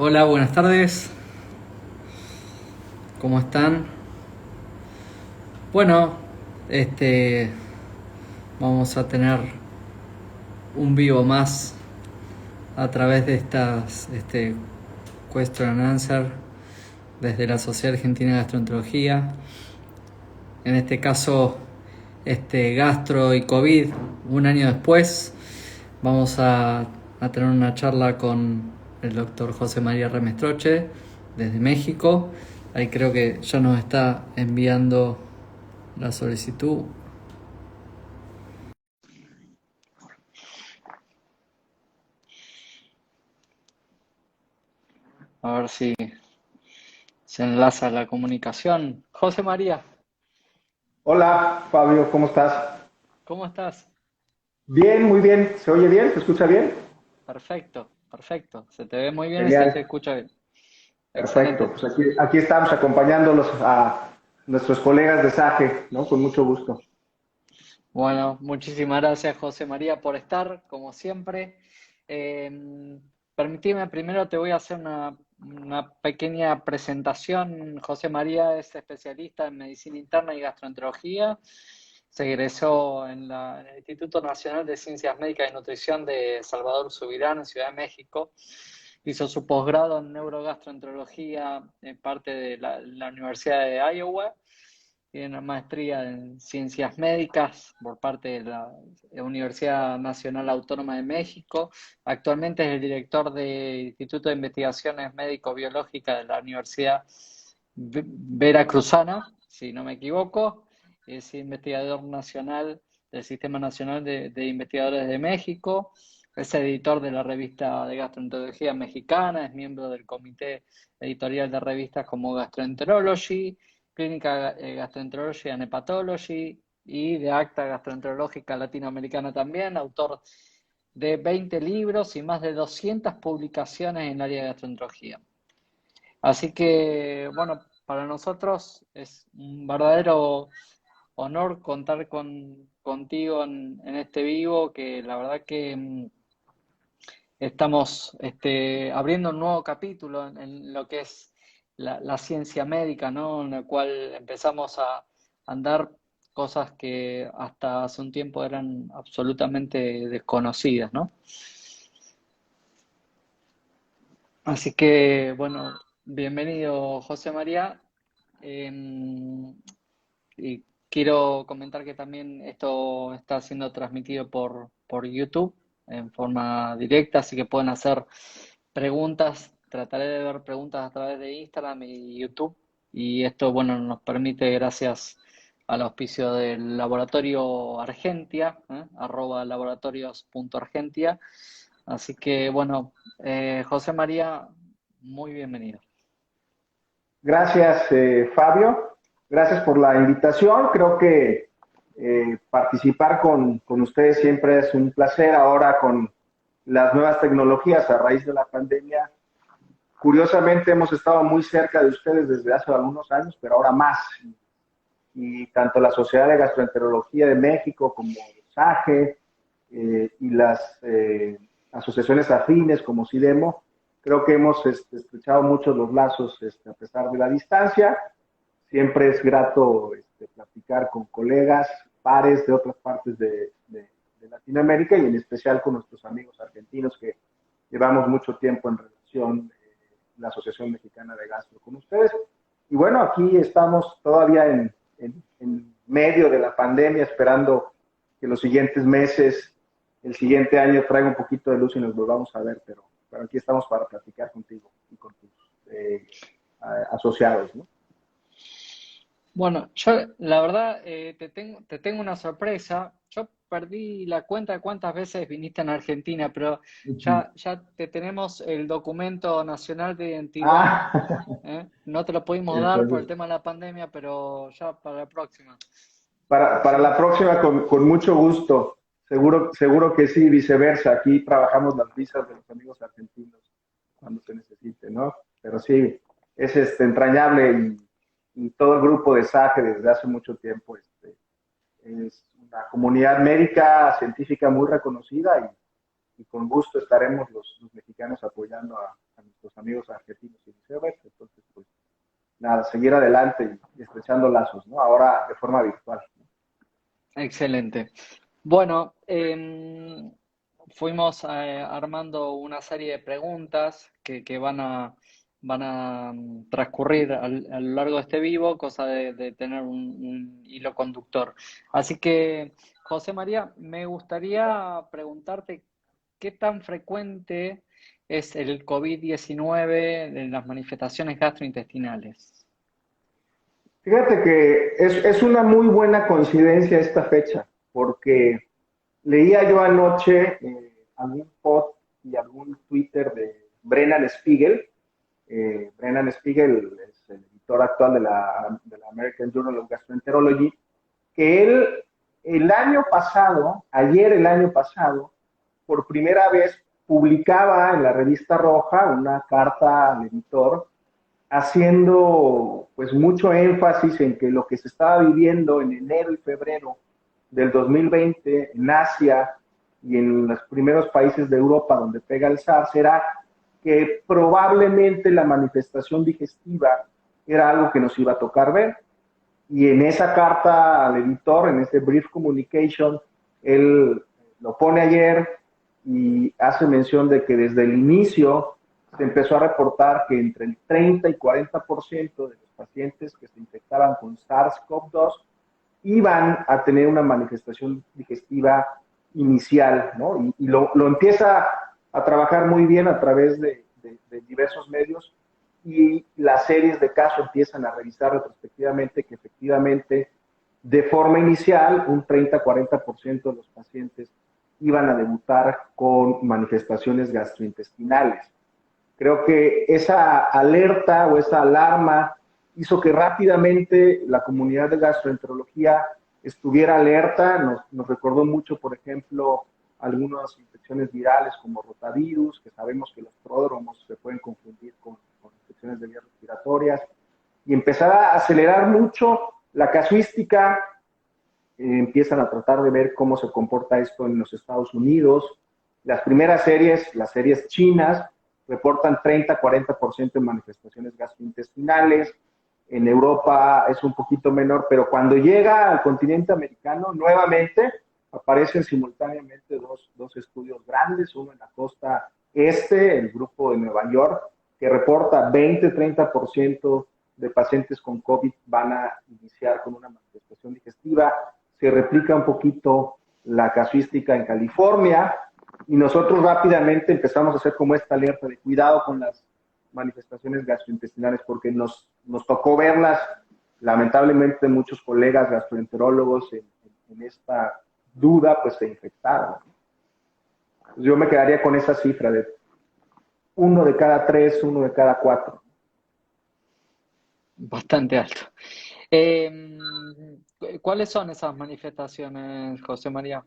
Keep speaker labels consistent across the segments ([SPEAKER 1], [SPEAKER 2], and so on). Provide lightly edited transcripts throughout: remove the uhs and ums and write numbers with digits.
[SPEAKER 1] Hola, buenas tardes. ¿Cómo están? Bueno, este vamos a tener un vivo más a través de estas question and answer desde la Sociedad Argentina de Gastroenterología. En este caso, gastro y COVID, un año después, vamos a tener una charla con el doctor José María Remestroche desde México. Ahí creo que ya nos está enviando la solicitud. A ver si se enlaza la comunicación. José María,
[SPEAKER 2] Hola, Fabio, ¿cómo estás?
[SPEAKER 1] ¿cómo estás?
[SPEAKER 2] Bien, muy bien. ¿Se oye bien? ¿Se escucha bien?
[SPEAKER 1] Perfecto, perfecto. Se te ve muy bien y se te
[SPEAKER 2] Genial,
[SPEAKER 1] escucha bien.
[SPEAKER 2] perfecto.
[SPEAKER 1] Excelente.
[SPEAKER 2] Pues aquí estamos acompañándolos a nuestros colegas de SAGE, ¿no? Con mucho gusto.
[SPEAKER 1] Bueno, muchísimas gracias José María por estar, como siempre. Eh, Permitime, primero te voy a hacer una pequeña presentación. José María es especialista en medicina interna y gastroenterología. Se egresó en el Instituto Nacional de Ciencias Médicas y Nutrición de Salvador Subirán, en Ciudad de México. Hizo su posgrado en neurogastroenterología en parte de la Universidad de Iowa. Tiene una maestría en ciencias médicas por parte de la Universidad Nacional Autónoma de México. Actualmente es el director del Instituto de Investigaciones Médico-Biológicas de la Universidad Veracruzana, si no me equivoco. Es investigador nacional del Sistema Nacional de Investigadores de México. Es editor de la revista de gastroenterología mexicana, es miembro del comité editorial de revistas como Gastroenterology, Clínica Gastroenterology and Hepatology y de Acta Gastroenterológica Latinoamericana también, autor de 20 libros y más de 200 publicaciones en el área de gastroenterología. Así que, bueno, para nosotros es un verdadero honor contar contigo en este vivo, que la verdad que estamos abriendo un nuevo capítulo en lo que es la ciencia médica, ¿no? En el cual empezamos a andar cosas que hasta hace un tiempo eran absolutamente desconocidas, ¿no? Así que, bueno, bienvenido José María. Eh, y quiero comentar que también esto está siendo transmitido por YouTube en forma directa, así que pueden hacer preguntas. Trataré de ver preguntas a través de Instagram y YouTube. Y esto, bueno, nos permite, gracias al auspicio del laboratorio Argentia, @laboratorios.argentia. Así que, bueno, José María, muy bienvenido.
[SPEAKER 2] Gracias, Fabio. Gracias por la invitación. Creo que participar con ustedes siempre es un placer. Ahora con las nuevas tecnologías a raíz de la pandemia, curiosamente hemos estado muy cerca de ustedes desde hace algunos años, pero ahora más. Y tanto la Sociedad de Gastroenterología de México como SAGE y las asociaciones afines como CIDEMO, creo que hemos estrechado mucho los lazos a pesar de la distancia. Siempre es grato platicar con colegas, pares de otras partes de Latinoamérica y en especial con nuestros amigos argentinos que llevamos mucho tiempo en relación, la Asociación Mexicana de Gastro con ustedes. Y bueno, aquí estamos todavía en medio de la pandemia, esperando que los siguientes meses, el siguiente año traiga un poquito de luz y nos volvamos a ver, pero aquí estamos para platicar contigo y con tus asociados, ¿no?
[SPEAKER 1] Bueno, yo la verdad te tengo una sorpresa. Yo perdí la cuenta de cuántas veces viniste en Argentina, pero
[SPEAKER 2] Uh -huh.
[SPEAKER 1] ya te tenemos el documento nacional de identidad.
[SPEAKER 2] Ah,
[SPEAKER 1] No te lo pudimos dar por el
[SPEAKER 2] entonces,
[SPEAKER 1] tema de la pandemia, pero ya para la próxima.
[SPEAKER 2] para
[SPEAKER 1] ¿Sí?
[SPEAKER 2] la próxima, con mucho gusto. Seguro que sí, viceversa. Aquí trabajamos las visas de los amigos argentinos cuando se necesite, ¿no? Pero sí, es entrañable y todo el grupo de SAGE desde hace mucho tiempo es una comunidad médica, científica muy reconocida y con gusto estaremos los mexicanos apoyando a nuestros amigos argentinos y viceversa. Entonces, pues nada, seguir adelante y estrechando lazos, ¿no? Ahora de forma virtual.
[SPEAKER 1] Excelente. Bueno, fuimos armando una serie de preguntas que van a transcurrir a lo largo de este vivo, cosa de tener un hilo conductor. Así que, José María, me gustaría preguntarte qué tan frecuente es el COVID-19 en las manifestaciones gastrointestinales.
[SPEAKER 2] Fíjate que es una muy buena coincidencia esta fecha, porque leía yo anoche algún post y algún Twitter de Brennan Spiegel. Brennan Spiegel es el editor actual de la American Journal of Gastroenterology, que él el año pasado, ayer el año pasado, por primera vez publicaba en la revista Roja una carta al editor haciendo pues mucho énfasis en que lo que se estaba viviendo en enero y febrero del 2020 en Asia y en los primeros países de Europa donde pega el SARS era que probablemente la manifestación digestiva era algo que nos iba a tocar ver. Y en esa carta al editor, en ese brief communication, él lo pone ayer y hace mención de que desde el inicio se empezó a reportar que entre el 30 y 40% de los pacientes que se infectaban con SARS-CoV-2 iban a tener una manifestación digestiva inicial, ¿no? Y lo empieza a trabajar muy bien a través de diversos medios y las series de casos empiezan a revisar retrospectivamente que efectivamente de forma inicial un 30-40% de los pacientes iban a debutar con manifestaciones gastrointestinales. Creo que esa alerta o esa alarma hizo que rápidamente la comunidad de gastroenterología estuviera alerta. Nos recordó mucho, por ejemplo, algunas infecciones virales como rotavirus, que sabemos que los pródromos se pueden confundir con infecciones de vías respiratorias, y empezar a acelerar mucho la casuística. Empiezan a tratar de ver cómo se comporta esto en los Estados Unidos. Las primeras series, las series chinas, reportan 30-40% de manifestaciones gastrointestinales. En Europa es un poquito menor, pero cuando llega al continente americano, nuevamente aparecen simultáneamente dos estudios grandes, uno en la costa este, el grupo de Nueva York, que reporta 20-30% de pacientes con COVID van a iniciar con una manifestación digestiva. Se replica un poquito la casuística en California, y nosotros rápidamente empezamos a hacer como esta alerta de cuidado con las manifestaciones gastrointestinales, porque nos tocó verlas, lamentablemente muchos colegas gastroenterólogos en esta duda pues se infectaron. Yo me quedaría con esa cifra de 1 de cada 3, 1 de cada 4.
[SPEAKER 1] Bastante alto. Eh, ¿Cuáles son esas manifestaciones, José María?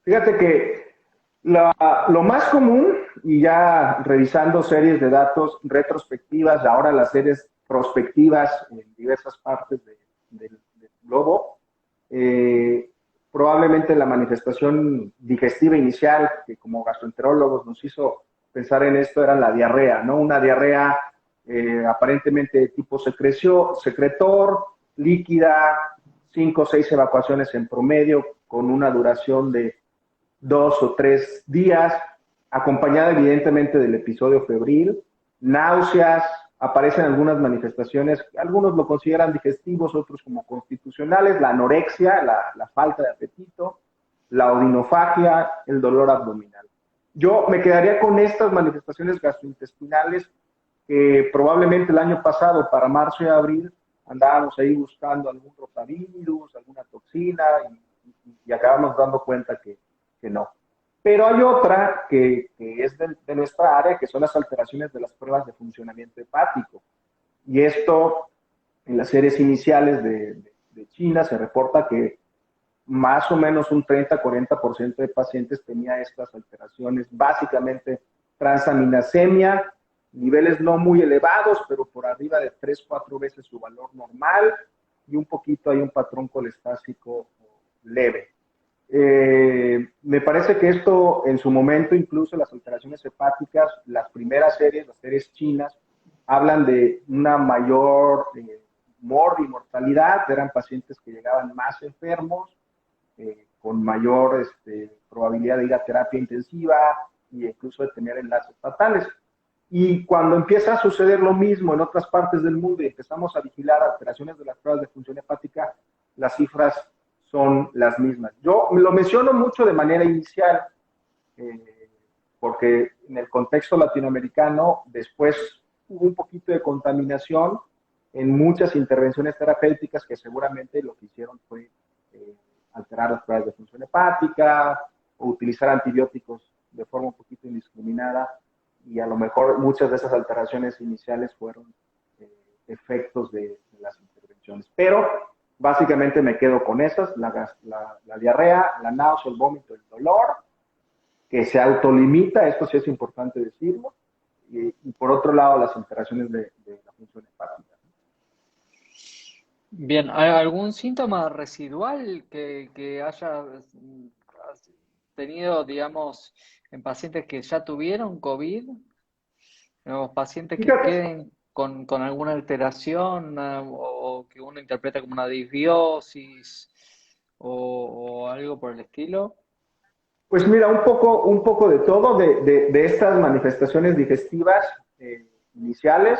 [SPEAKER 2] Fíjate que lo más común, y ya revisando series de datos retrospectivas, ahora las series prospectivas en diversas partes del globo, probablemente la manifestación digestiva inicial, que como gastroenterólogos nos hizo pensar en esto, era la diarrea, ¿no? Una diarrea aparentemente de tipo secretor, líquida, 5 o 6 evacuaciones en promedio, con una duración de 2 o 3 días, acompañada evidentemente del episodio febril, náuseas, aparecen algunas manifestaciones, algunos lo consideran digestivos, otros como constitucionales, la anorexia, la falta de apetito, la odinofagia, el dolor abdominal. Yo me quedaría con estas manifestaciones gastrointestinales que probablemente el año pasado, para marzo y abril, andábamos ahí buscando algún rotavirus, alguna toxina, y acabamos dando cuenta que no. Pero hay otra que es de nuestra área, que son las alteraciones de las pruebas de funcionamiento hepático. Y esto, en las series iniciales de China, se reporta que más o menos un 30-40% de pacientes tenía estas alteraciones, básicamente transaminasemia, niveles no muy elevados, pero por arriba de 3-4 veces su valor normal, y un poquito hay un patrón colestásico leve. Me parece que esto en su momento, incluso las alteraciones hepáticas, las primeras series, las series chinas, hablan de una mayor mortalidad, eran pacientes que llegaban más enfermos, con mayor probabilidad de ir a terapia intensiva e incluso de tener enlaces fatales. Y cuando empieza a suceder lo mismo en otras partes del mundo y empezamos a vigilar alteraciones de las pruebas de función hepática, las cifras son las mismas. Yo lo menciono mucho de manera inicial, eh, porque en el contexto latinoamericano después hubo un poquito de contaminación en muchas intervenciones terapéuticas que seguramente lo que hicieron fue alterar las pruebas de función hepática o utilizar antibióticos de forma un poquito indiscriminada, y a lo mejor muchas de esas alteraciones iniciales fueron efectos de las intervenciones. Pero básicamente me quedo con esas: la diarrea, la náusea, el vómito, el dolor, que se autolimita, esto sí es importante decirlo, y por otro lado las alteraciones de la función hepática.
[SPEAKER 1] Bien, ¿hay algún síntoma residual que haya tenido, digamos, en pacientes que ya tuvieron COVID? Los pacientes que
[SPEAKER 2] Fíjate,
[SPEAKER 1] queden con alguna alteración o que uno interpreta como una disbiosis o algo por el estilo.
[SPEAKER 2] pues mira, un poco de todo, de estas manifestaciones digestivas iniciales.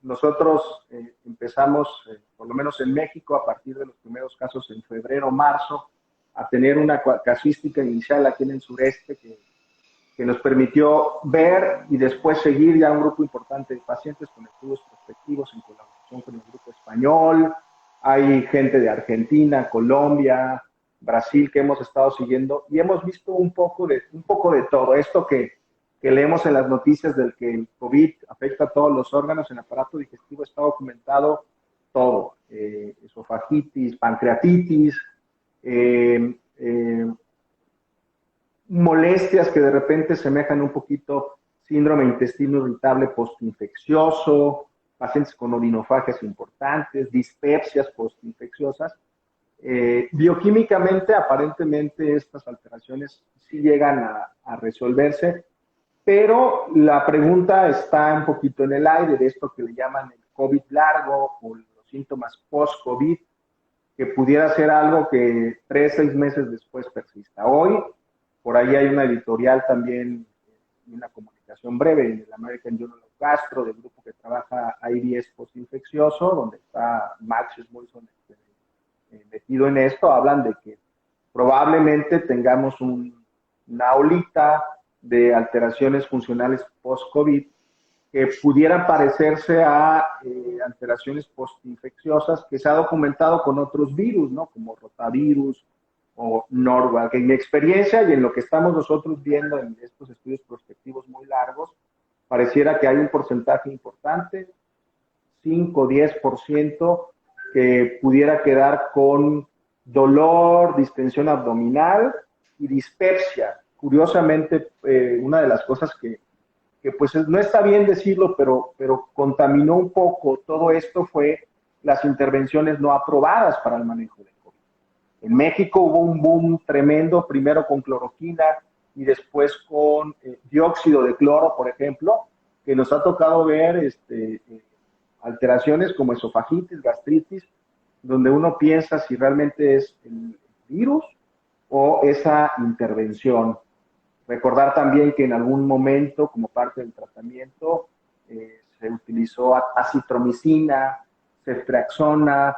[SPEAKER 2] Nosotros empezamos, por lo menos en México, a partir de los primeros casos en febrero, marzo, a tener una casuística inicial aquí en el sureste que nos permitió ver y después seguir ya un grupo importante de pacientes con estudios prospectivos en colaboración con el grupo español. Hay gente de Argentina, Colombia, Brasil que hemos estado siguiendo y hemos visto un poco de todo esto que leemos en las noticias del que el COVID afecta a todos los órganos. En el aparato digestivo está documentado todo: esofagitis, pancreatitis, eh, eh, molestias que de repente semejan un poquito síndrome intestino irritable postinfeccioso, pacientes con orinofagias importantes, dispepsias postinfecciosas. Bioquímicamente, aparentemente, estas alteraciones sí llegan a resolverse, pero la pregunta está un poquito en el aire de esto que le llaman el COVID largo o los síntomas post-COVID, que pudiera ser algo que 3, 6 meses después persista. Hoy, por ahí hay una editorial también, una comunicación breve en el American Journal of Gastro, del grupo que trabaja IBS postinfeccioso, donde está Max Smulson metido en esto. Hablan de que probablemente tengamos una olita de alteraciones funcionales post-COVID que pudieran parecerse a alteraciones postinfecciosas que se ha documentado con otros virus, ¿no? Como rotavirus o Norwalk. En mi experiencia y en lo que estamos nosotros viendo en estos estudios prospectivos muy largos, pareciera que hay un porcentaje importante, 5-10%, que pudiera quedar con dolor, distensión abdominal y dispepsia. Curiosamente, una de las cosas que pues no está bien decirlo, pero contaminó un poco todo esto fue las intervenciones no aprobadas para el manejo del COVID. En México hubo un boom tremendo, primero con cloroquina y después con dióxido de cloro, por ejemplo, que nos ha tocado ver alteraciones como esofagitis, gastritis, donde uno piensa si realmente es el virus o esa intervención. Recordar también que en algún momento, como parte del tratamiento, se utilizó acitromicina, ceftriaxona,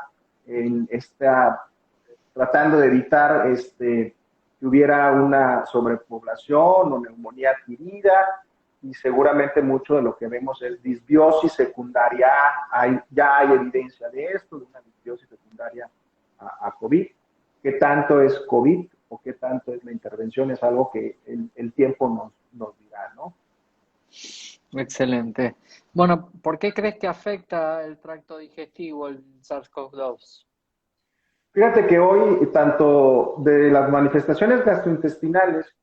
[SPEAKER 2] tratando de evitar que hubiera una sobrepoblación o neumonía adquirida, y seguramente mucho de lo que vemos es disbiosis secundaria. Ya hay evidencia de esto, de una disbiosis secundaria a COVID. ¿Qué tanto es COVID o qué tanto es la intervención? Es algo que el tiempo nos dirá, ¿no?
[SPEAKER 1] Excelente. Bueno, ¿por qué crees que afecta el tracto digestivo el SARS-CoV-2?
[SPEAKER 2] Fíjate que hoy, tanto de las manifestaciones gastrointestinales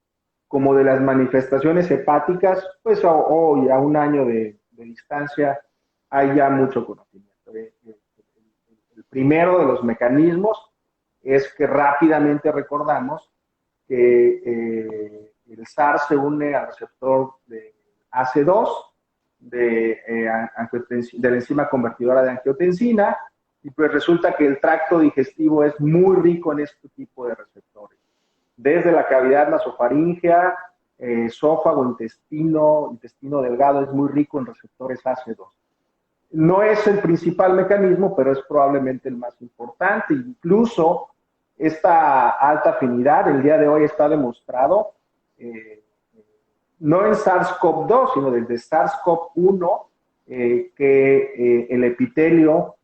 [SPEAKER 2] como de las manifestaciones hepáticas, pues hoy, a un año de distancia, hay ya mucho conocimiento. El primero de los mecanismos es que rápidamente recordamos que el SARS se une al receptor de AC2 de la enzima convertidora de angiotensina, y pues resulta que el tracto digestivo es muy rico en este tipo de receptores. Desde la cavidad nasofaríngea, esófago, intestino delgado, es muy rico en receptores AC2. No es el principal mecanismo, pero es probablemente el más importante. Incluso esta alta afinidad, el día de hoy está demostrado, no en SARS-CoV-2, sino desde SARS-CoV-1, que el epitelio,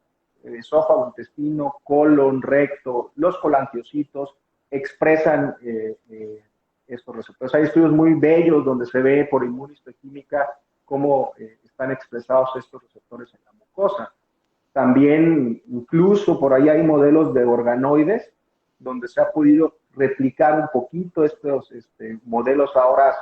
[SPEAKER 2] el esófago, intestino, colon, recto, los colangiocitos expresan estos receptores. Hay estudios muy bellos donde se ve por inmunistoquímica cómo están expresados estos receptores en la mucosa. También, incluso por ahí hay modelos de organoides donde se ha podido replicar un poquito estos modelos ahora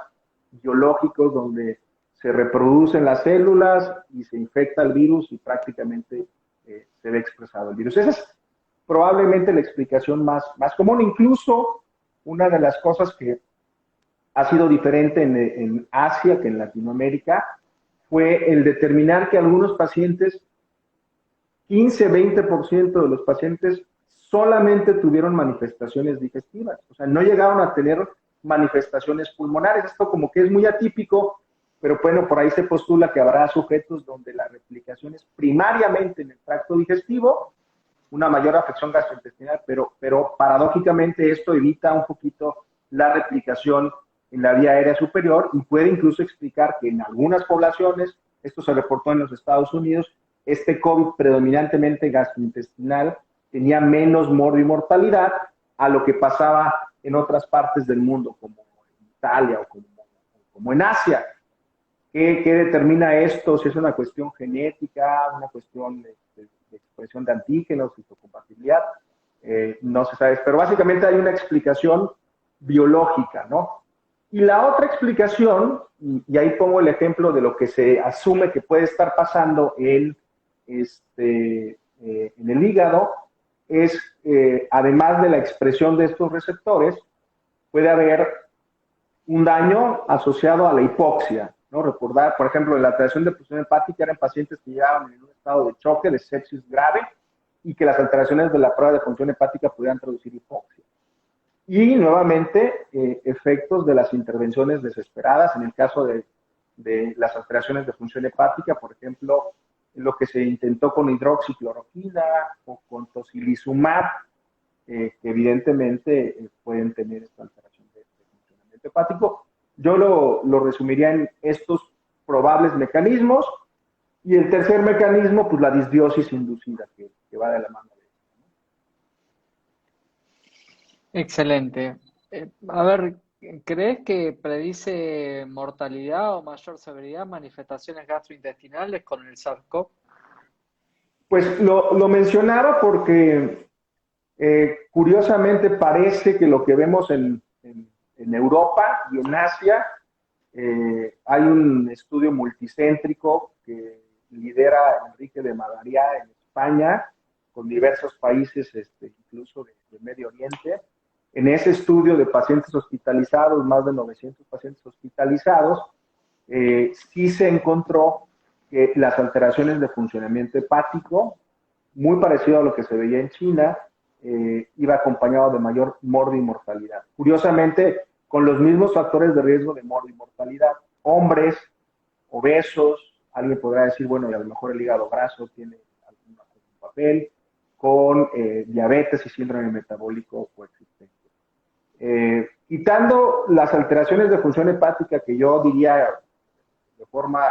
[SPEAKER 2] biológicos donde se reproducen las células y se infecta el virus y prácticamente se ve expresado el virus. Esa es probablemente la explicación más común. Incluso una de las cosas que ha sido diferente en Asia que en Latinoamérica fue el determinar que algunos pacientes, 15-20% de los pacientes solamente tuvieron manifestaciones digestivas, o sea, no llegaron a tener manifestaciones pulmonares. Esto como que es muy atípico, pero bueno, por ahí se postula que habrá sujetos donde la replicación es primariamente en el tracto digestivo, una mayor afección gastrointestinal, pero paradójicamente esto evita un poquito la replicación en la vía aérea superior y puede incluso explicar que en algunas poblaciones, esto se reportó en los Estados Unidos, este COVID predominantemente gastrointestinal tenía menos mortalidad a lo que pasaba en otras partes del mundo, como en Italia o como en Asia. ¿Qué determina esto? Si es una cuestión genética, una cuestión de expresión de antígenos, histocompatibilidad, no se sabe, pero básicamente hay una explicación biológica, ¿no? Y la otra explicación, y ahí pongo el ejemplo de lo que se asume que puede estar pasando en el hígado, es, además de la expresión de estos receptores, puede haber un daño asociado a la hipoxia, ¿no? Recordar, por ejemplo, en la alteración de función hepática eran pacientes que llegaban en un estado de choque, de sepsis grave, y que las alteraciones de la prueba de función hepática pudieran producir hipoxia. Y nuevamente, efectos de las intervenciones desesperadas, en el caso de las alteraciones de función hepática, por ejemplo, lo que se intentó con hidroxicloroquina o con tocilizumab, que evidentemente pueden tener esta alteración de funcionamiento hepático. Yo lo resumiría en estos probables mecanismos. Y el tercer mecanismo, pues la disbiosis inducida, que va de la mano de esto, ¿no?
[SPEAKER 1] Excelente. A ver, ¿crees que predice mortalidad o mayor severidad manifestaciones gastrointestinales con el SARS-CoV?
[SPEAKER 2] Pues lo mencionaba porque curiosamente parece que lo que vemos en Europa y en Asia, hay un estudio multicéntrico que lidera Enrique de Madariá en España, con diversos países, incluso de Medio Oriente. En ese estudio de pacientes hospitalizados, más de 900 pacientes hospitalizados, sí se encontró que las alteraciones de funcionamiento hepático, muy parecido a lo que se veía en China, iba acompañado de mayor mortalidad. Curiosamente, con los mismos factores de riesgo de mortalidad. Hombres, obesos, alguien podrá decir, bueno, y a lo mejor el hígado graso tiene algún papel, con diabetes y síndrome metabólico coexistente. Quitando las alteraciones de función hepática, que yo diría de forma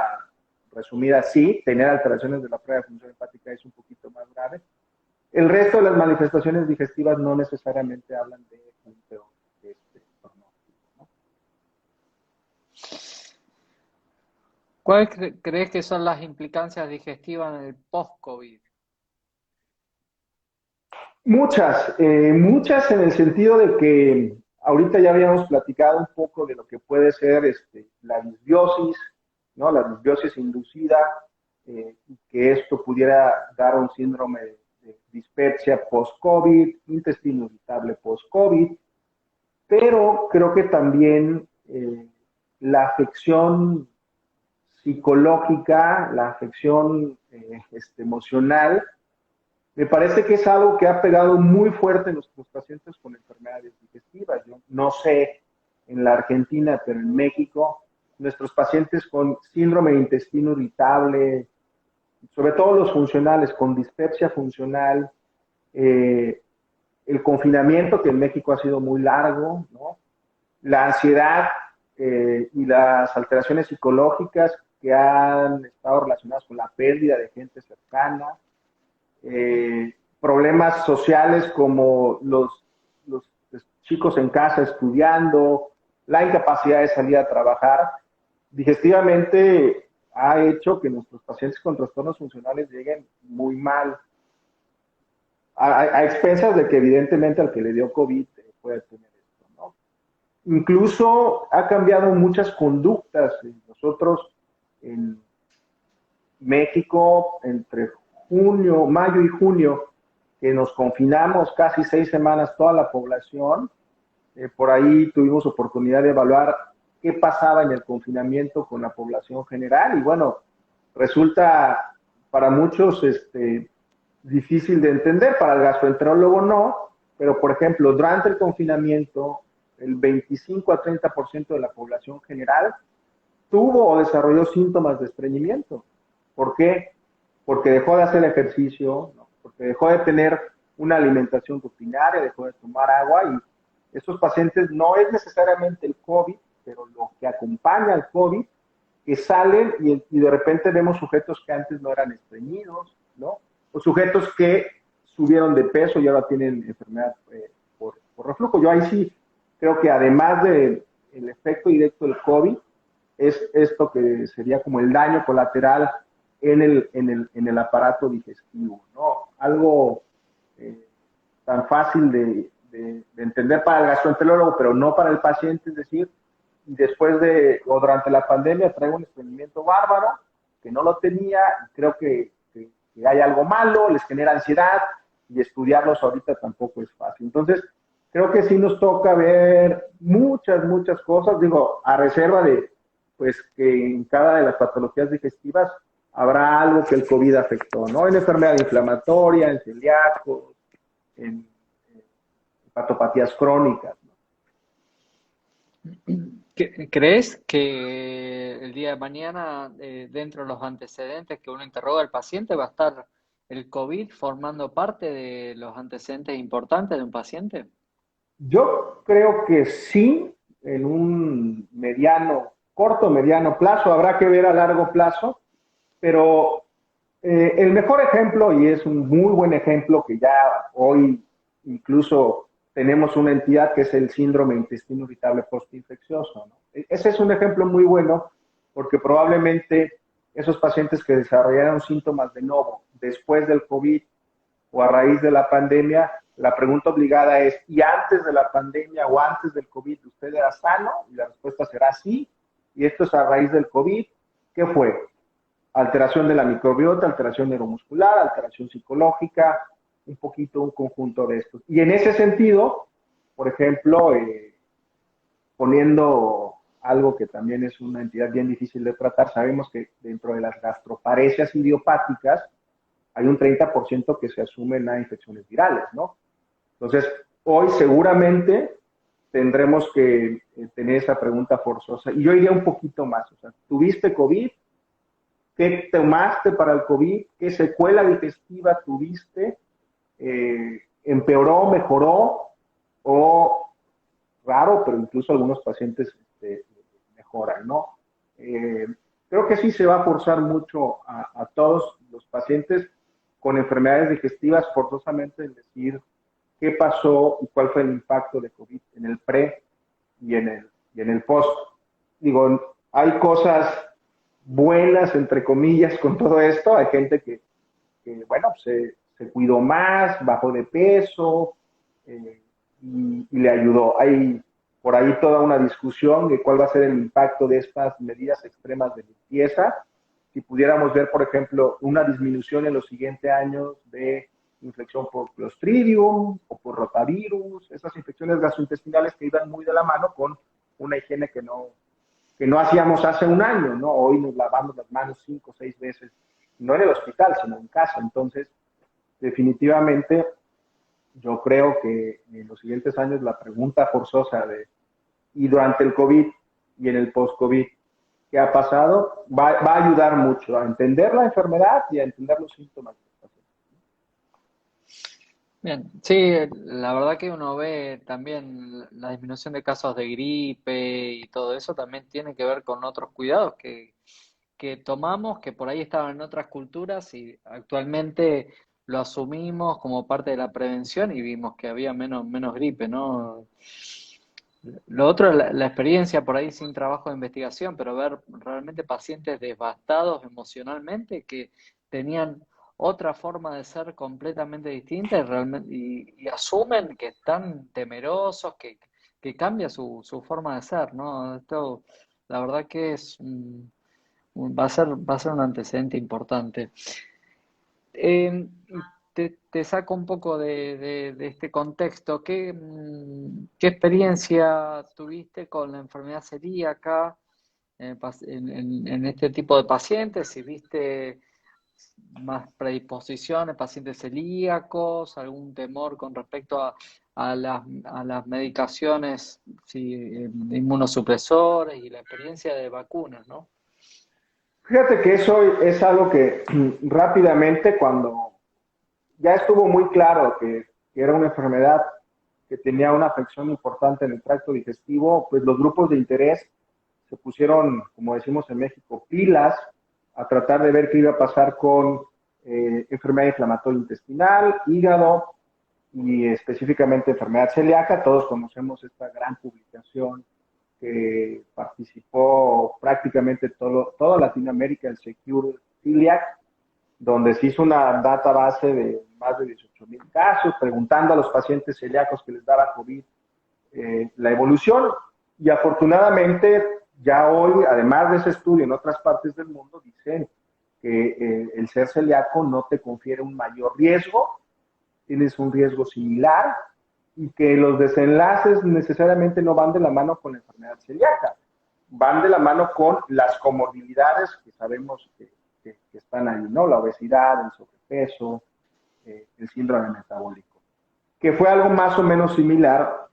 [SPEAKER 2] resumida, sí, tener alteraciones de la prueba de función hepática es un poquito más grave. El resto de las manifestaciones digestivas no necesariamente hablan de un peor pronóstico, ¿no?
[SPEAKER 1] ¿Cuáles crees que son las implicancias digestivas en el post-COVID?
[SPEAKER 2] Muchas en el sentido de que ahorita ya habíamos platicado un poco de lo que puede ser la disbiosis, ¿no? La disbiosis inducida, y que esto pudiera dar un síndrome de dispepsia post-COVID, intestino irritable post-COVID, pero creo que también la afección psicológica, la afección emocional, me parece que es algo que ha pegado muy fuerte en nuestros pacientes con enfermedades digestivas. Yo no sé en la Argentina, pero en México, nuestros pacientes con síndrome de intestino irritable, sobre todo los funcionales, con dispepsia funcional, el confinamiento que en México ha sido muy largo, ¿no? La ansiedad y las alteraciones psicológicas que han estado relacionadas con la pérdida de gente cercana, problemas sociales como los chicos en casa estudiando, la incapacidad de salir a trabajar, digestivamente ha hecho que nuestros pacientes con trastornos funcionales lleguen muy mal, a expensas de que evidentemente al que le dio COVID puede tener esto, ¿no? Incluso ha cambiado muchas conductas. Nosotros en México, entre mayo y junio, que nos confinamos casi 6 semanas toda la población, por ahí tuvimos oportunidad de evaluar qué pasaba en el confinamiento con la población general y bueno, resulta para muchos difícil de entender, para el gastroenterólogo no, pero por ejemplo, durante el confinamiento, el 25 a 30% de la población general tuvo o desarrolló síntomas de estreñimiento. ¿Por qué? Porque dejó de hacer ejercicio, ¿no? Porque dejó de tener una alimentación rutinaria, dejó de tomar agua y estos pacientes no es necesariamente el COVID, pero lo que acompaña al COVID, que salen y de repente vemos sujetos que antes no eran estreñidos, ¿no? O sujetos que subieron de peso y ahora tienen enfermedad por reflujo. Yo ahí sí creo que además del efecto directo del COVID, es esto que sería como el daño colateral en el aparato digestivo, ¿no? Algo tan fácil de entender para el gastroenterólogo, pero no para el paciente, es decir, después o durante la pandemia traigo un estreñimiento bárbaro, que no lo tenía, y creo que hay algo malo, les genera ansiedad, y estudiarlos ahorita tampoco es fácil. Entonces, creo que sí nos toca ver muchas cosas, digo, a reserva de, pues, que en cada de las patologías digestivas habrá algo que el COVID afectó, ¿no? En enfermedad inflamatoria, en celíacos, en hepatopatías crónicas, ¿no?
[SPEAKER 1] ¿Crees que el día de mañana, dentro de los antecedentes que uno interroga al paciente, va a estar el COVID formando parte de los antecedentes importantes de un paciente?
[SPEAKER 2] Yo creo que sí, en un corto mediano plazo, habrá que ver a largo plazo, pero el mejor ejemplo, y es un muy buen ejemplo que ya hoy incluso tenemos una entidad que es el síndrome de intestino irritable postinfeccioso, ¿no? Ese es un ejemplo muy bueno porque probablemente esos pacientes que desarrollaron síntomas de novo después del COVID o a raíz de la pandemia, la pregunta obligada es, ¿y antes de la pandemia o antes del COVID usted era sano? Y la respuesta será sí, y esto es a raíz del COVID. ¿Qué fue? Alteración de la microbiota, alteración neuromuscular, alteración psicológica, un poquito un conjunto de estos. Y en ese sentido, por ejemplo, poniendo algo que también es una entidad bien difícil de tratar, sabemos que dentro de las gastroparesias idiopáticas hay un 30% que se asumen a infecciones virales, ¿no? Entonces, hoy seguramente tendremos que tener esa pregunta forzosa. Y yo iría un poquito más, o sea, ¿tuviste COVID? ¿Qué tomaste para el COVID? ¿Qué secuela digestiva tuviste? ¿Empeoró, mejoró? O raro, pero incluso algunos pacientes mejoran, ¿no? Creo que sí se va a forzar mucho a todos los pacientes con enfermedades digestivas forzosamente en decir qué pasó y cuál fue el impacto de COVID en el pre y en el post. Digo, hay cosas buenas, entre comillas, con todo esto. Hay gente que bueno, se cuidó más, bajó de peso y le ayudó. Hay por ahí toda una discusión de cuál va a ser el impacto de estas medidas extremas de limpieza. Si pudiéramos ver, por ejemplo, una disminución en los siguientes años de infección por Clostridium o por rotavirus, esas infecciones gastrointestinales que iban muy de la mano con una higiene que no hacíamos hace un año, ¿no? Hoy nos lavamos las manos 5 o 6 veces, no en el hospital, sino en casa. Entonces, definitivamente, yo creo que en los siguientes años la pregunta forzosa de, y durante el COVID y en el post-COVID, ¿qué ha pasado? Va a ayudar mucho a entender la enfermedad y a entender los síntomas.
[SPEAKER 1] Bien, sí, la verdad que uno ve también la disminución de casos de gripe y todo eso también tiene que ver con otros cuidados que tomamos, que por ahí estaban en otras culturas y actualmente lo asumimos como parte de la prevención y vimos que había menos gripe, ¿no? Lo otro es la experiencia por ahí sin trabajo de investigación, pero ver realmente pacientes devastados emocionalmente que tenían otra forma de ser completamente distinta y asumen que están temerosos, que cambia su forma de ser, ¿no? Esto, la verdad que es va a ser un antecedente importante. Eh, te saco un poco de este contexto. ¿Qué experiencia tuviste con la enfermedad celíaca en este tipo de pacientes? Si viste más predisposiciones, pacientes celíacos, algún temor con respecto a las medicaciones, sí, inmunosupresores y la experiencia de vacunas, ¿no?
[SPEAKER 2] Fíjate que eso es algo que rápidamente, cuando ya estuvo muy claro que era una enfermedad que tenía una afección importante en el tracto digestivo, pues los grupos de interés se pusieron, como decimos en México, pilas a tratar de ver qué iba a pasar con enfermedad inflamatoria intestinal, hígado y específicamente enfermedad celíaca. Todos conocemos esta gran publicación que participó prácticamente toda Latinoamérica, el Secure Celiac, donde se hizo una database de más de 18,000 casos, preguntando a los pacientes celíacos que les daba COVID la evolución. Y afortunadamente, ya hoy, además de ese estudio en otras partes del mundo, dicen que el ser celíaco no te confiere un mayor riesgo, tienes un riesgo similar y que los desenlaces necesariamente no van de la mano con la enfermedad celíaca, van de la mano con las comorbilidades que sabemos que están ahí, ¿no? La obesidad, el sobrepeso, el síndrome metabólico, que fue algo más o menos similar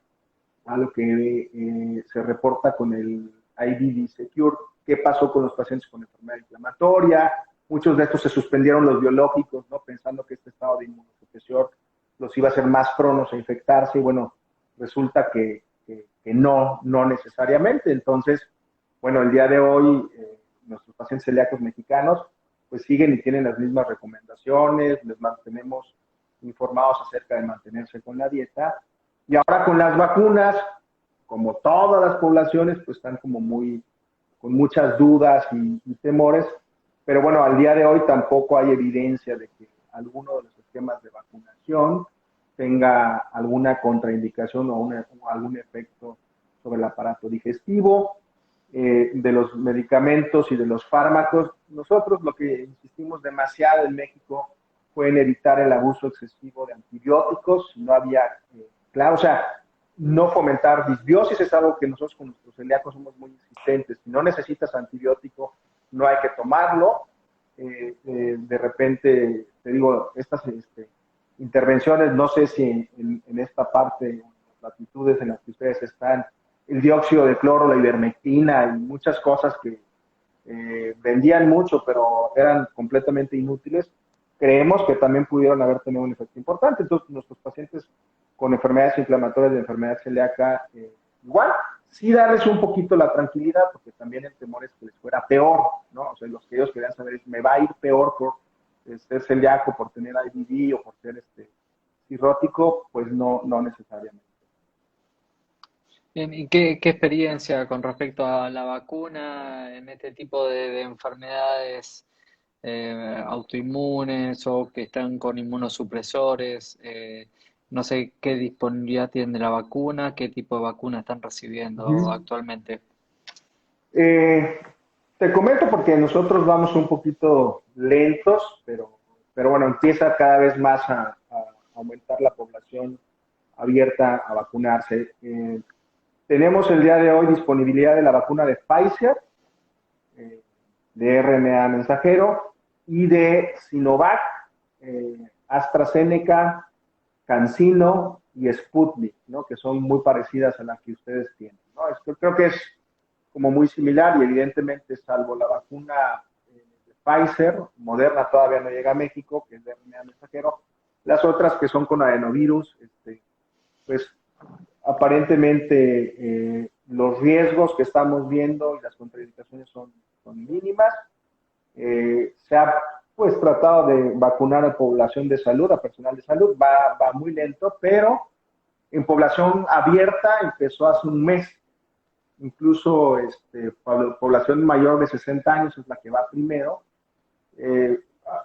[SPEAKER 2] a lo que se reporta con el IBD Secure. ¿Qué pasó con los pacientes con enfermedad inflamatoria? Muchos de estos se suspendieron los biológicos, ¿no? Pensando que este estado de inmunosupresión los iba a hacer más pronos a infectarse, y bueno, resulta que no necesariamente. Entonces, bueno, el día de hoy, nuestros pacientes celíacos mexicanos, pues siguen y tienen las mismas recomendaciones, les mantenemos informados acerca de mantenerse con la dieta. Y ahora con las vacunas, como todas las poblaciones, pues están como con muchas dudas y temores, pero bueno, al día de hoy tampoco hay evidencia de que alguno de los esquemas de vacunación tenga alguna contraindicación o algún efecto sobre el aparato digestivo. De los medicamentos y de los fármacos, nosotros lo que insistimos demasiado en México fue en evitar el abuso excesivo de antibióticos. No había, claro, o sea, no fomentar disbiosis es algo que nosotros con nuestros celíacos somos muy insistentes. Si no necesitas antibiótico, no hay que tomarlo. De repente, te digo, estas intervenciones, no sé si en esta parte, en las latitudes en las que ustedes están, el dióxido de cloro, la ivermectina y muchas cosas que vendían mucho, pero eran completamente inútiles, creemos que también pudieron haber tenido un efecto importante. Entonces, nuestros pacientes con enfermedades inflamatorias de enfermedad celíaca, igual, sí darles un poquito la tranquilidad, porque también el temor es que les fuera peor, ¿no? O sea, los que ellos querían saber es, ¿me va a ir peor por ser celíaco, por tener IBD o por ser cirrótico? Pues no necesariamente.
[SPEAKER 1] Bien, ¿y qué experiencia con respecto a la vacuna en este tipo de enfermedades autoinmunes o que están con inmunosupresores? No sé qué disponibilidad tienen de la vacuna, qué tipo de vacuna están recibiendo
[SPEAKER 2] Uh-huh.
[SPEAKER 1] actualmente.
[SPEAKER 2] Eh, Te comento porque nosotros vamos un poquito lentos, pero bueno, empieza cada vez más a aumentar la población abierta a vacunarse. Tenemos el día de hoy disponibilidad de la vacuna de Pfizer, de RNA mensajero, y de Sinovac, AstraZeneca, CanSino y Sputnik, ¿no? Que son muy parecidas a las que ustedes tienen, ¿no? Creo que es como muy similar y evidentemente, salvo la vacuna de Pfizer, Moderna todavía no llega a México, que es de RNA mensajero, las otras que son con adenovirus, pues aparentemente los riesgos que estamos viendo y las contraindicaciones son mínimas. Se ha pues tratado de vacunar a población de salud, a personal de salud, va muy lento, pero en población abierta empezó hace un mes. Incluso población mayor de 60 años es la que va primero.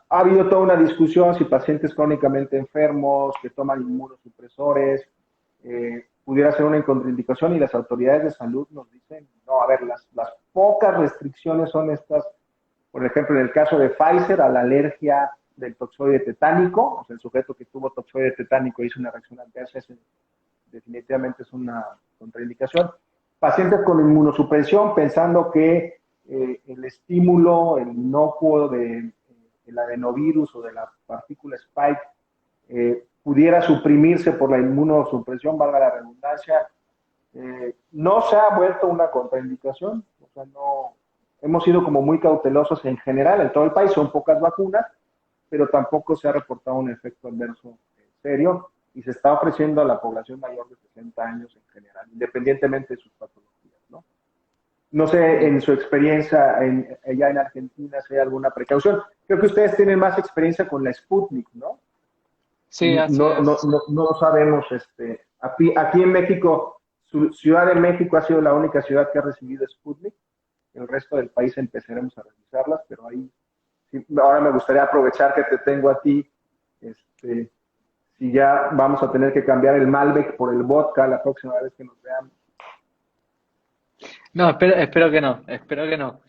[SPEAKER 2] Ha habido toda una discusión si pacientes crónicamente enfermos que toman inmunosupresores pudiera ser una contraindicación, y las autoridades de salud nos dicen, no, a ver, las pocas restricciones son estas. Por ejemplo, en el caso de Pfizer, a la alergia del toxoide tetánico, o sea, el sujeto que tuvo toxoide tetánico hizo una reacción adversa, definitivamente es una contraindicación. Pacientes con inmunosupresión, pensando que el estímulo, el inocuo del adenovirus o de la partícula Spike pudiera suprimirse por la inmunosupresión, valga la redundancia, no se ha vuelto una contraindicación. O sea, no, hemos sido como muy cautelosos en general, en todo el país son pocas vacunas, pero tampoco se ha reportado un efecto adverso serio, y se está ofreciendo a la población mayor de 60 años en general, independientemente de sus patologías, ¿no? No sé, en su experiencia allá en Argentina, si hay alguna precaución. Creo que ustedes tienen más experiencia con la Sputnik, ¿no?
[SPEAKER 1] Sí, así es.
[SPEAKER 2] No lo sabemos. Aquí en México, Ciudad de México ha sido la única ciudad que ha recibido Sputnik. El resto del país empezaremos a revisarlas, pero ahí sí, ahora me gustaría aprovechar que te tengo a ti, si ya vamos a tener que cambiar el Malbec por el vodka la próxima vez que nos veamos.
[SPEAKER 1] No, espero que no, espero que no.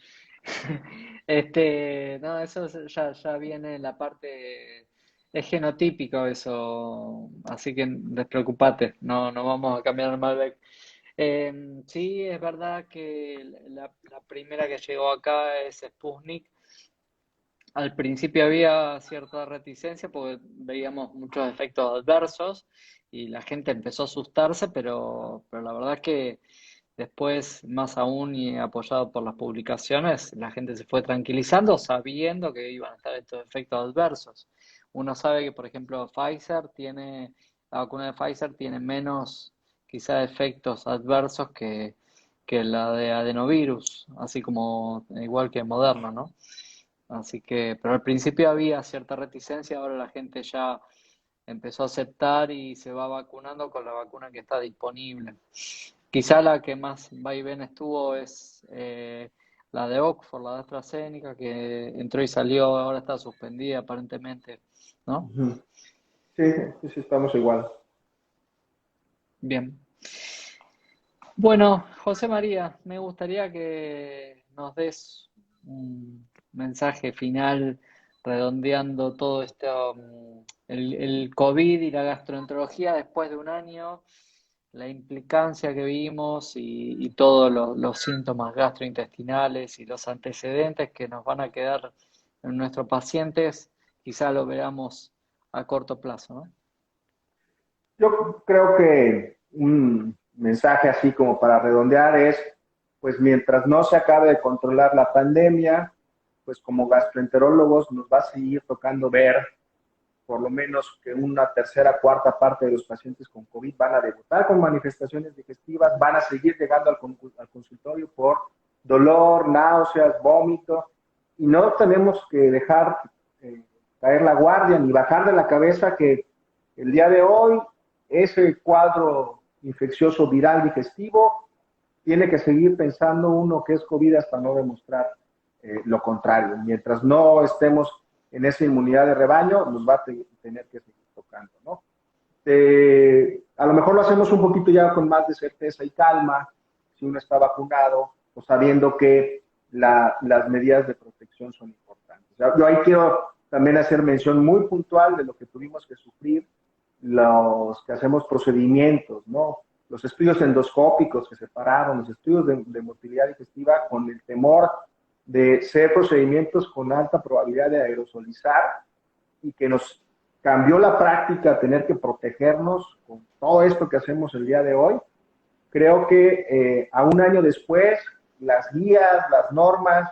[SPEAKER 1] No, ya viene en la parte, es genotípico eso, así que despreocupate, no vamos a cambiar el Malbec. Sí, es verdad que la primera que llegó acá es Sputnik. Al principio había cierta reticencia porque veíamos muchos efectos adversos y la gente empezó a asustarse, pero la verdad es que después, más aún y apoyado por las publicaciones, la gente se fue tranquilizando sabiendo que iban a estar estos efectos adversos. Uno sabe que, por ejemplo, la vacuna de Pfizer tiene menos quizá efectos adversos que la de adenovirus, así como igual que Moderna, ¿no? Así que, pero al principio había cierta reticencia, ahora la gente ya empezó a aceptar y se va vacunando con la vacuna que está disponible. Quizá la que más va y ven estuvo es la de Oxford, la de AstraZeneca, que entró y salió, ahora está suspendida aparentemente, ¿no?
[SPEAKER 2] Uh-huh. Sí, sí, estamos igual.
[SPEAKER 1] Bien. Bueno, José María, me gustaría que nos des un mensaje final redondeando todo esto, el COVID y la gastroenterología después de un año, la implicancia que vimos y todos los síntomas gastrointestinales y los antecedentes que nos van a quedar en nuestros pacientes, quizá lo veamos a corto plazo, ¿no?
[SPEAKER 2] Yo creo que un mensaje así como para redondear es, pues mientras no se acabe de controlar la pandemia, pues como gastroenterólogos nos va a seguir tocando ver por lo menos que una tercera, cuarta parte de los pacientes con COVID van a debutar con manifestaciones digestivas, van a seguir llegando al consultorio por dolor, náuseas, vómito, y no tenemos que dejar caer la guardia ni bajar de la cabeza que el día de hoy ese cuadro infeccioso viral digestivo tiene que seguir pensando uno que es COVID hasta no demostrar lo contrario. Mientras no estemos en esa inmunidad de rebaño, nos va a tener que seguir tocando, ¿no? A lo mejor lo hacemos un poquito ya con más de certeza y calma, si uno está vacunado, o sabiendo que las medidas de protección son importantes. Yo ahí quiero también hacer mención muy puntual de lo que tuvimos que sufrir los que hacemos procedimientos, ¿no? Los estudios endoscópicos que se pararon, los estudios de motilidad digestiva con el temor de ser procedimientos con alta probabilidad de aerosolizar y que nos cambió la práctica a tener que protegernos con todo esto que hacemos el día de hoy. Creo que a un año después, las guías, las normas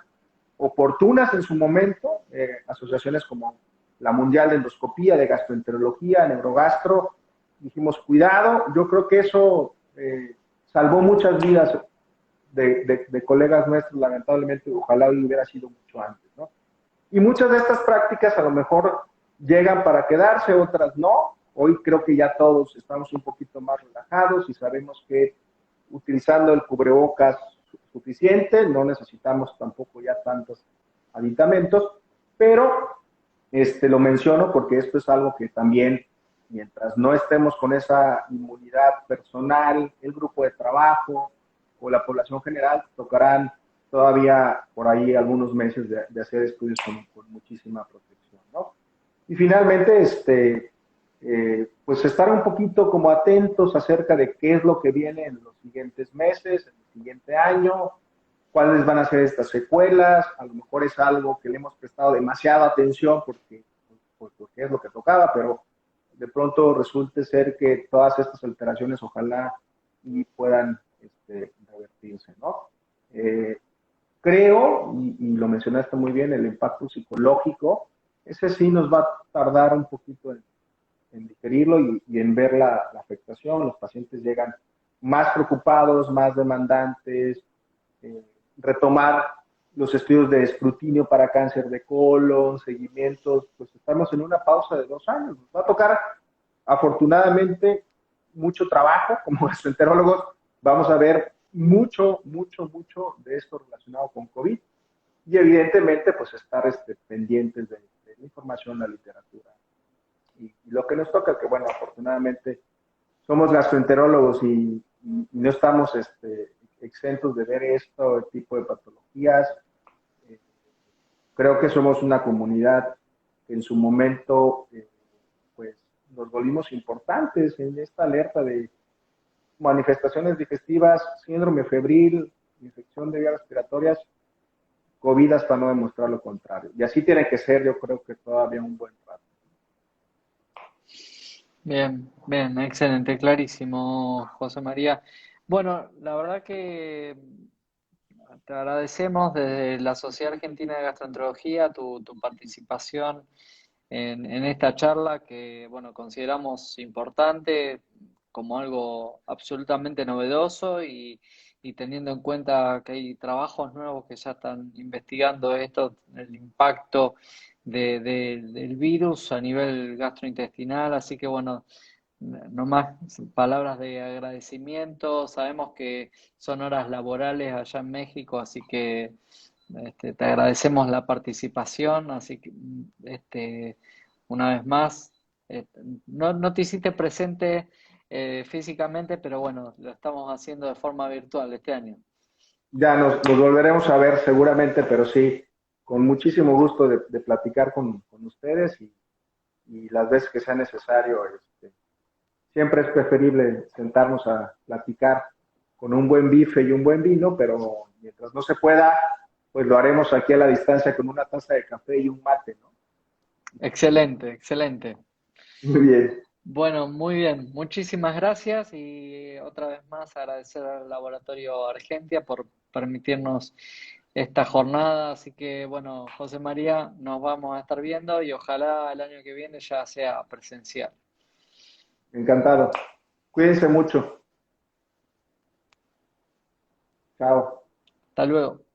[SPEAKER 2] oportunas en su momento, asociaciones como la Mundial de Endoscopía, de Gastroenterología, Neurogastro, dijimos, cuidado, yo creo que eso salvó muchas vidas de colegas nuestros, lamentablemente, ojalá hubiera sido mucho antes, ¿no? Y muchas de estas prácticas a lo mejor llegan para quedarse, otras no. Hoy creo que ya todos estamos un poquito más relajados y sabemos que utilizando el cubrebocas suficiente, no necesitamos tampoco ya tantos aditamentos, pero lo menciono porque esto es algo que también, mientras no estemos con esa inmunidad personal, el grupo de trabajo o la población general, tocarán todavía por ahí algunos meses de hacer estudios con muchísima protección, ¿no? Y finalmente, pues estar un poquito como atentos acerca de qué es lo que viene en los siguientes meses, en el siguiente año, cuáles van a ser estas secuelas, a lo mejor es algo que le hemos prestado demasiada atención porque es lo que tocaba, pero de pronto resulte ser que todas estas alteraciones ojalá y puedan revertirse, ¿no? Creo, y lo mencionaste muy bien, el impacto psicológico, ese sí nos va a tardar un poquito en digerirlo y en ver la afectación. Los pacientes llegan más preocupados, más demandantes, eh, retomar los estudios de escrutinio para cáncer de colon, seguimientos, pues estamos en una pausa de 2 años. Nos va a tocar, afortunadamente, mucho trabajo. Como gastroenterólogos vamos a ver mucho, mucho, mucho de esto relacionado con COVID y evidentemente pues estar pendientes de la información, la literatura. Y lo que nos toca, que bueno, afortunadamente somos gastroenterólogos y no estamos exentos de ver esto, el tipo de patologías. Eh, Creo que somos una comunidad que en su momento pues nos volvimos importantes en esta alerta de manifestaciones digestivas, síndrome febril, infección de vías respiratorias, COVID hasta no demostrar lo contrario. Y así tiene que ser, yo creo que todavía un buen rato.
[SPEAKER 1] Bien, bien, excelente, clarísimo, José María. Bueno, la verdad que te agradecemos desde la Sociedad Argentina de Gastroenterología tu participación en esta charla que, bueno, consideramos importante como algo absolutamente novedoso y teniendo en cuenta que hay trabajos nuevos que ya están investigando esto, el impacto del virus a nivel gastrointestinal, así que bueno, no más palabras de agradecimiento, sabemos que son horas laborales allá en México, así que te agradecemos la participación, así que una vez más, eh, no te hiciste presente físicamente, pero bueno, lo estamos haciendo de forma virtual este año.
[SPEAKER 2] Ya nos volveremos a ver seguramente, pero sí, con muchísimo gusto de platicar con ustedes y las veces que sea necesario. Siempre es preferible sentarnos a platicar con un buen bife y un buen vino, pero mientras no se pueda, pues lo haremos aquí a la distancia con una taza de café y un mate, ¿no?
[SPEAKER 1] Excelente, excelente.
[SPEAKER 2] Muy bien,
[SPEAKER 1] Bueno, muy bien. Muchísimas gracias y otra vez más agradecer al Laboratorio Argentia por permitirnos esta jornada. Así que, bueno, José María, nos vamos a estar viendo y ojalá el año que viene ya sea presencial.
[SPEAKER 2] encantado. Cuídense mucho. Chao.
[SPEAKER 1] Hasta luego.